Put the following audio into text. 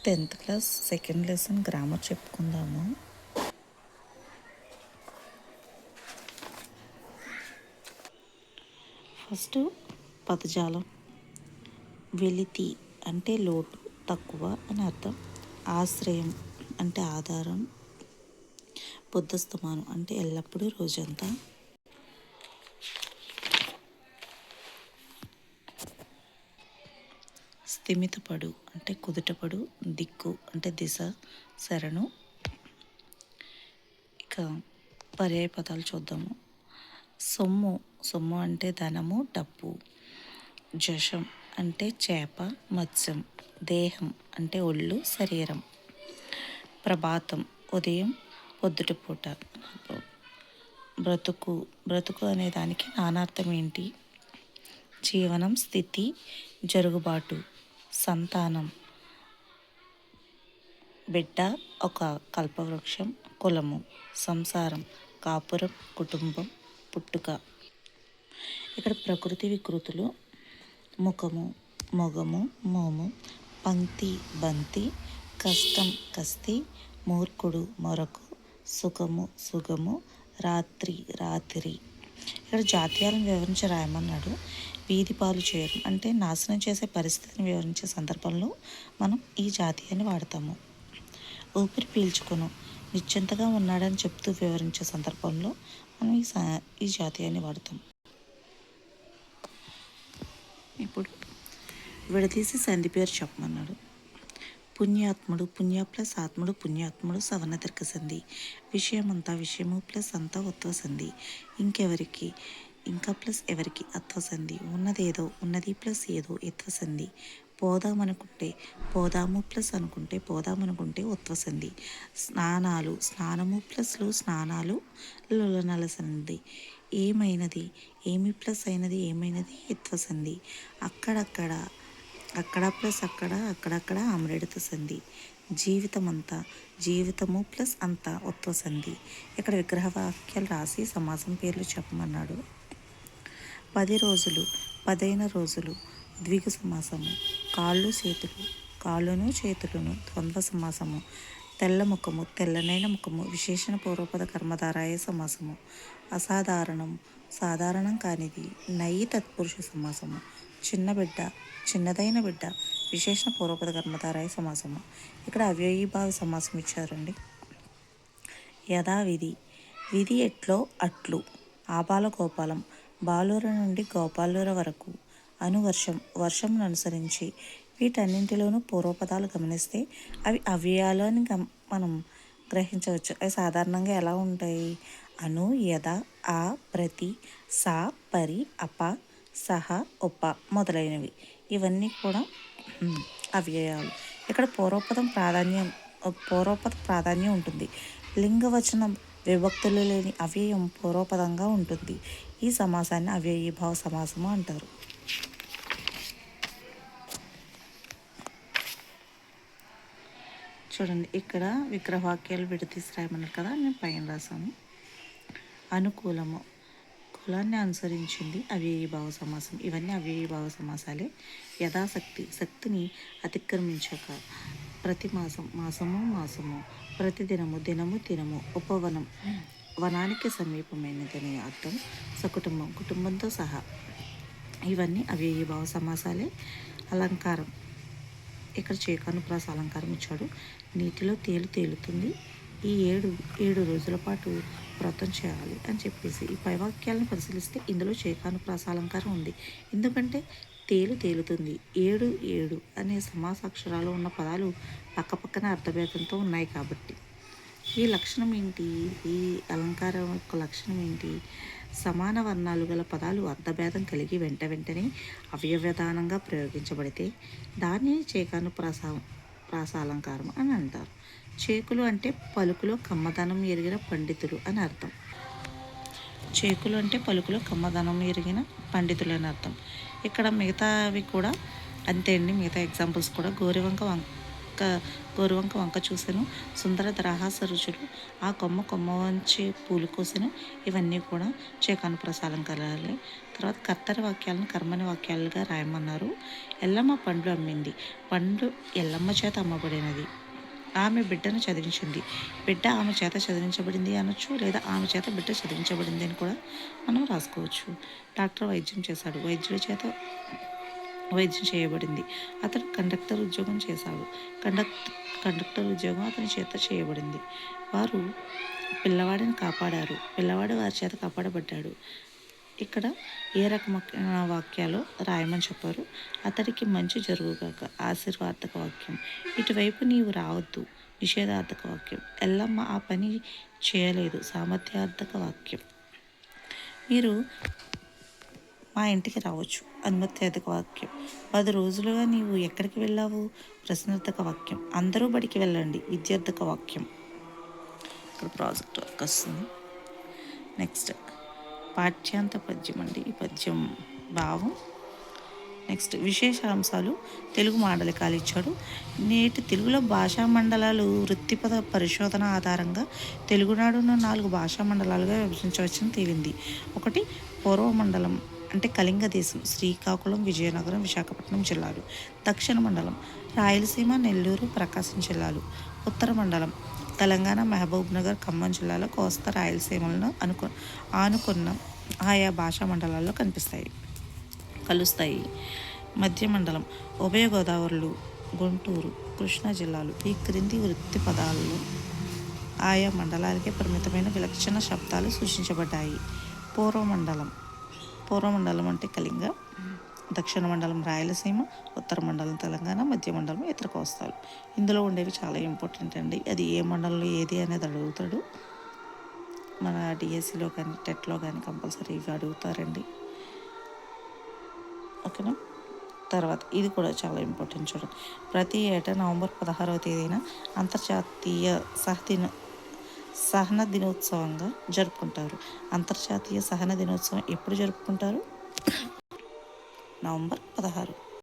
10th class second lesson grammar చెప్పుకుందాము. First పదజాలం. వెలితి అంటే లోటు, తక్కువ అని అర్థం. ఆశ్రయం అంటే ఆధారం. పొద్దస్తమానం అంటే ఎల్లప్పుడూ, రోజంతా. స్థిమితపడు అంటే కుదుటపడు. దిక్కు అంటే దిశ, శరణు. ఇక పర్యాయ పదాలు చూద్దాము. సొమ్ము, సొమ్ము అంటే ధనము, డబ్బు. జషం అంటే చేప, మత్స్యం. దేహం అంటే ఒళ్ళు, శరీరం. ప్రభాతం ఉదయం, పొద్దుటిపూట. బ్రతుకు, బ్రతుకు అనే దానికి నానార్థం ఏంటి? జీవనం, స్థితి, జరుగుబాటు. సంతానం బిడ్డ, ఒక కల్పవృక్షం. కులము, సంసారం, కాపురం, కుటుంబం, పుట్టుక. ఇక్కడ ప్రకృతి వికృతులు. ముఖము, మొగము, మోము. పంక్తి, బంతి. కష్టం, కస్తి. మూర్ఖుడు, మొరకు. సుఖము, సుగము. రాత్రి, రాత్రి. ఇక్కడ జాతీయాలను వివరించి రాయమన్నాడు. వీధి పాలు చేయడం అంటే నాశనం చేసే పరిస్థితిని వివరించే సందర్భంలో మనం ఈ జాతీయాన్ని వాడతాము. ఊపిరి పీల్చుకొను, నిశ్చింతగా ఉన్నాడని చెప్తూ వివరించే సందర్భంలో మనం ఈ జాతీయాన్ని వాడతాం. ఇప్పుడు విడదీసి సంధి పేరు చెప్పమన్నాడు. పుణ్యాత్ముడు, పుణ్య ప్లస్ ఆత్ముడు, పుణ్యాత్ముడు. సవర్ణ దీర్ఘ సంధి. విషయమంతా, విషయము ప్లస్ అంతా ఉత్వ సంధి. ఇంకెవరికి, ఇంకా ప్లస్ ఎవరికి అత్వ సంధి. ఉన్నదేదో, ఉన్నది ప్లస్ ఏదో ఇత్వ సంధి. పోదామనుకుంటే, పోదాము ప్లస్ అనుకుంటే, పోదామనుకుంటే ఉత్వ సంధి. స్నానాలు, స్నానము ప్లస్లు స్నానాలు లులనల సంధి. ఏమైనది, ఏమి ప్లస్ అయినది ఏమైనది ఇత్వ సంధి. అక్కడక్కడ, అక్కడ ప్లస్ అక్కడ, అక్కడక్కడ ఆమ్రేడుత సంధి. జీవితం అంతా, జీవితము ప్లస్ అంతా ఉత్వ సంధి. ఇక్కడ విగ్రహ వాక్యాలు రాసి సమాసం పేర్లు చెప్పమన్నాడు. 10 రోజులు, 10 రోజులు. ద్విగు సమాసము. కాళ్ళు, చేతులు, కాళ్ళును చేతులను. ద్వంద్వ సమాసము. తెల్ల ముఖము, తెల్లనైన ముఖము. విశేషణ పూర్వపద కర్మధారాయ సమాసము. అసాధారణం, సాధారణం కానిది. నయి తత్పురుష సమాసము. చిన్న బిడ్డ, చిన్నదైన బిడ్డ. విశేషణ పూర్వపద కర్మధారాయ సమాసము. ఇక్కడ అవ్యయీభావ సమాసం ఇచ్చారండి. యథావిధి, విధి ఎట్లో అట్లు. ఆబాల గోపాలం, బాలూర నుండి గోపాలూర వరకు. అనువర్షం, వర్షంను అనుసరించి. వీటన్నింటిలోనూ పూర్వపదాలు గమనిస్తే అవి అవ్యయాలు అని మనం గ్రహించవచ్చు. అవి సాధారణంగా ఎలా ఉంటాయి? అను, యథ, ఆ, ప్రతి, సా, పరి, అప, సహ, ఉప మొదలైనవి. ఇవన్నీ కూడా అవ్యయాలు. ఇక్కడ పూర్వపద ప్రాధాన్యం ఉంటుంది. లింగవచనం విభక్తులు లేని అవ్యయం పూర్వపదంగా ఉంటుంది. ఈ సమాసాన్ని అవ్యయీభావ సమాసము అంటారు. చూడండి, ఇక్కడ విగ్రహవాక్యాలు విడదీసి రాయమన్నారు కదా, నేను పైన రాసాను. అనుకూలము, కులాన్ని అనుసరించింది అవ్యయీభావ సమాసం. ఇవన్నీ అవ్యయీభావ సమాసాలే. యథాశక్తి, శక్తిని అతిక్రమించక. ప్రతి మాసం, మాసము మాసము. ప్రతిదినము, దినము దినము. ఉపవనం, వనానికి సమీపమైనదని అర్థం. సకుటుంబం, కుటుంబంతో సహా. ఇవన్నీ అవ్యయీభావ సమాసాలే. అలంకారం, ఇక్కడ చేకానుప్రాస అలంకారం ఇచ్చాడు. నీటిలో తేలు తేలుతుంది. ఈ 7 రోజుల పాటు వ్రతం చేయాలి అని చెప్పేసి. ఈ పై వాక్యాలను పరిశీలిస్తే ఇందులో చేకానుప్రాస అలంకారం ఉంది. ఎందుకంటే తేలు తేలుతుంది, 7 7 అనే సమాసాక్షరాలు ఉన్న పదాలు పక్కపక్కన అర్థభేదంతో ఉన్నాయి కాబట్టి. ఈ లక్షణం ఏంటి? ఈ అలంకారం యొక్క లక్షణం ఏంటి? సమాన వర్ణాలు గల పదాలు అర్థభేదం కలిగి వెంటనే అవ్యవధానంగా ప్రయోగించబడితే దాన్ని చేకానుప్రాస అలంకారం అని అంటారు. చేకులు అంటే పలుకులో కమ్మదనం ఎరిగిన పండితులు అని అర్థం. చేకులు అంటే పలుకులో కమ్మదనం ఎరిగిన పండితులు అని అర్థం. ఇక్కడ మిగతావి కూడా అంతే అండి. మిగతా ఎగ్జాంపుల్స్ కూడా గోరివంక గోరువంక వంక చూసెను, సుందర దరహాస రుచులు, ఆ కొమ్మ కొమ్మ వంచి పూలు కోసెను. ఇవన్నీ కూడా చేకాను ప్రసాదం కలాలి. తర్వాత కర్తరి వాక్యాలను కర్మని వాక్యాలుగా రాయమన్నారు. ఎల్లమ్మ పండ్లు అమ్మింది. పండ్లు ఎల్లమ్మ చేత అమ్మబడినది. ఆమె బిడ్డను చదివించింది. బిడ్డ ఆమె చేత చదివించబడింది అనొచ్చు, లేదా ఆమె చేత బిడ్డ చదివించబడింది అని కూడా మనం రాసుకోవచ్చు. డాక్టర్ వైద్యం చేశాడు. వైద్యుడి చేత వైద్యం చేయబడింది. అతడు కండక్టర్ ఉద్యోగం చేశాడు. కండక్టర్ ఉద్యోగం అతని చేత చేయబడింది. వారు పిల్లవాడిని కాపాడారు. పిల్లవాడు వారి చేత కాపాడబడ్డాడు. ఇక్కడ ఏ రకమైన వాక్యాలు రాయమని చెప్పారు. అతడికి మంచి జరుగుగాక, ఆశీర్వాదక వాక్యం. ఇటువైపు నీవు రావద్దు, నిషేధార్థక వాక్యం. ఎల్లమ్మ ఆ పని చేయలేదు, సామర్థ్యార్థక వాక్యం. మీరు మా ఇంటికి రావచ్చు, అనుమత్యార్థక వాక్యం. 10 రోజులుగా నీవు ఎక్కడికి వెళ్ళావు, ప్రశ్నార్థక వాక్యం. అందరూ బడికి వెళ్ళండి, విద్యార్థక వాక్యం. ఇక్కడ ప్రాజెక్ట్ వర్క్ వస్తుంది. నెక్స్ట్ పాఠ్యాంత పద్యం అండి. ఈ పద్యం భావం. నెక్స్ట్ విశేషాంశాలు. తెలుగు మాండలికాలు ఇచ్చాడు. నేటి తెలుగులో భాషా మండలాలు వృత్తిపద పరిశోధన ఆధారంగా తెలుగునాడును 4 భాషా మండలాలుగా విభజించవచ్చని తేలింది. 1 పూర్వ మండలం అంటే కళింగ దేశం, శ్రీకాకుళం, విజయనగరం, విశాఖపట్నం జిల్లాలు. దక్షిణ మండలం రాయలసీమ, నెల్లూరు, ప్రకాశం జిల్లాలు. ఉత్తర మండలం తెలంగాణ, మహబూబ్ నగర్, ఖమ్మం జిల్లాలో కోస్తా రాయలసీమలను ఆనుకున్న ఆయా భాషా మండలాల్లో కలుస్తాయి. మధ్య మండలం ఉభయ గోదావరిలు, గుంటూరు, కృష్ణా జిల్లాలు. ఈ క్రింది వృత్తి పదాలలో ఆయా మండలాలకే పరిమితమైన విలక్షణ శబ్దాలు సూచించబడ్డాయి. పూర్వ మండలం అంటే కళింగ, దక్షిణ మండలం రాయలసీమ, ఉత్తర మండలం తెలంగాణ, మధ్య మండలం ఇతర కోస్తాలు. ఇందులో ఉండేవి చాలా ఇంపార్టెంట్ అండి. అది ఏ మండలంలో ఏది అనేది అడుగుతాడు. మన డిఎస్సిలో కానీ టెట్లో కానీ కంపల్సరీ ఇవి అడుగుతారండి. ఓకేనా. తర్వాత ఇది కూడా చాలా ఇంపార్టెంట్ చూడండి. ప్రతి ఏటా నవంబర్ 16వ తేదీన అంతర్జాతీయ సహన దినోత్సవంగా జరుపుకుంటారు. అంతర్జాతీయ సహన దినోత్సవం ఎప్పుడు జరుపుకుంటారు? నవంబర్ 16.